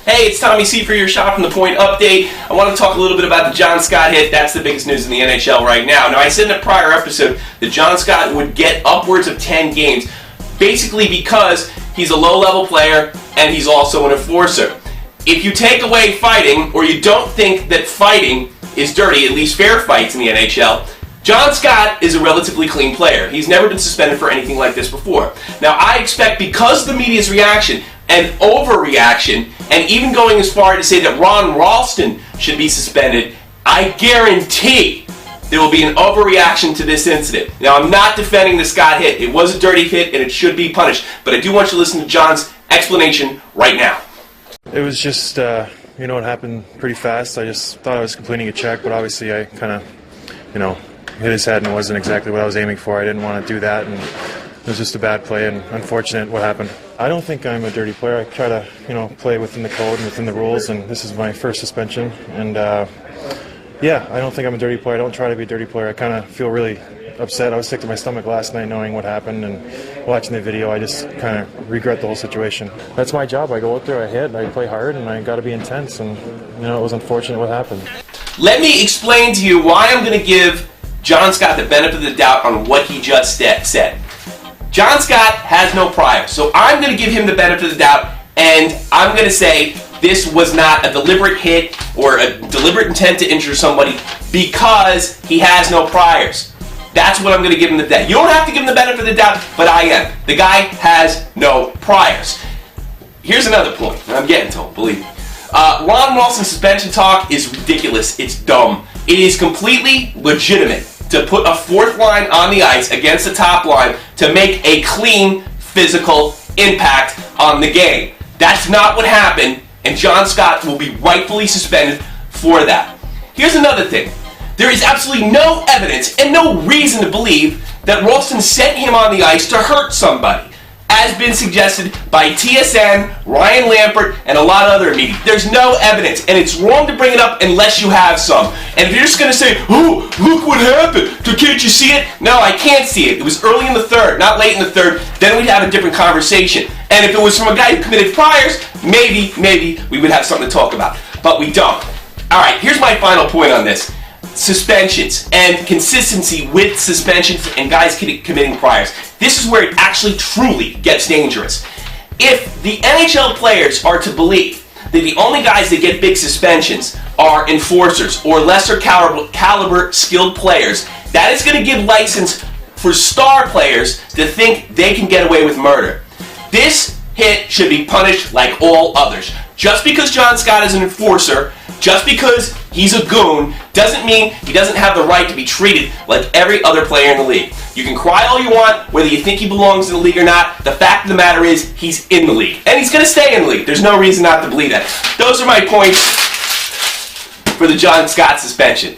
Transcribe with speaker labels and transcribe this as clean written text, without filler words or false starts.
Speaker 1: Hey, it's Tommy C for your Shot from the Point update. I want to talk a little bit about the John Scott hit. That's the biggest news in the NHL right now. Now, I said in a prior episode that John Scott would get upwards of 10 games, basically because he's a low-level player and he's also an enforcer. If you take away fighting, or you don't think that fighting is dirty, at least fair fights in the NHL, John Scott is a relatively clean player. He's never been suspended for anything like this before. Now, I expect, because of the media's reaction and overreaction, and even going as far to say that Ron Ralston should be suspended, I guarantee there will be an overreaction to this incident. Now, I'm not defending the Scott hit. It was a dirty hit, and it should be punished. But I do want you to listen to John's explanation right now.
Speaker 2: It was just, it happened pretty fast. I just thought I was completing a check, but obviously I kind of, hit his head, and it wasn't exactly what I was aiming for. I didn't want to do that, and it was just a bad play and unfortunate what happened. I don't think I'm a dirty player. I try to, play within the code and within the rules, and this is my first suspension. And, I don't think I'm a dirty player. I don't try to be a dirty player. I kind of feel really upset. I was sick to my stomach last night knowing what happened, and watching the video, I just kind of regret the whole situation. That's my job. I go out there, I hit, I play hard, and I got to be intense, and, it was unfortunate what happened.
Speaker 1: Let me explain to you why I'm going to give John Scott the benefit of the doubt on what he just said. John Scott has no prior, so I'm going to give him the benefit of the doubt, and I'm going to say this was not a deliberate hit or a deliberate intent to injure somebody because he has no priors. That's what I'm going to give him the doubt. You don't have to give him the benefit of the doubt, but I am. The guy has no priors. Here's another point, and I'm getting to it, believe me. Ron Ralston's suspension talk is ridiculous. It's dumb. It is completely legitimate to put a fourth line on the ice against the top line to make a clean physical impact on the game. That's not what happened, and John Scott will be rightfully suspended for that. Here's another thing. There is absolutely no evidence and no reason to believe that Ralston sent him on the ice to hurt somebody, as been suggested by TSN, Ryan Lampert, and a lot of other media. There's no evidence, and it's wrong to bring it up unless you have some. And if you're just going to say, oh, look what happened, can't you see it? No, I can't see it. It was early in the third, not late in the third. Then we'd have a different conversation. And if it was from a guy who committed priors, maybe we would have something to talk about. But we don't. All right, here's my final point on this. Suspensions and consistency with suspensions and guys committing priors. This is where it actually truly gets dangerous. If the NHL players are to believe that the only guys that get big suspensions are enforcers or lesser caliber skilled players, that is going to give license for star players to think they can get away with murder. This hit should be punished like all others. Just because John Scott is an enforcer, just because he's a goon, doesn't mean he doesn't have the right to be treated like every other player in the league. You can cry all you want, whether you think he belongs in the league or not. The fact of the matter is, he's in the league. And he's going to stay in the league. There's no reason not to believe that. Those are my points for the John Scott suspension.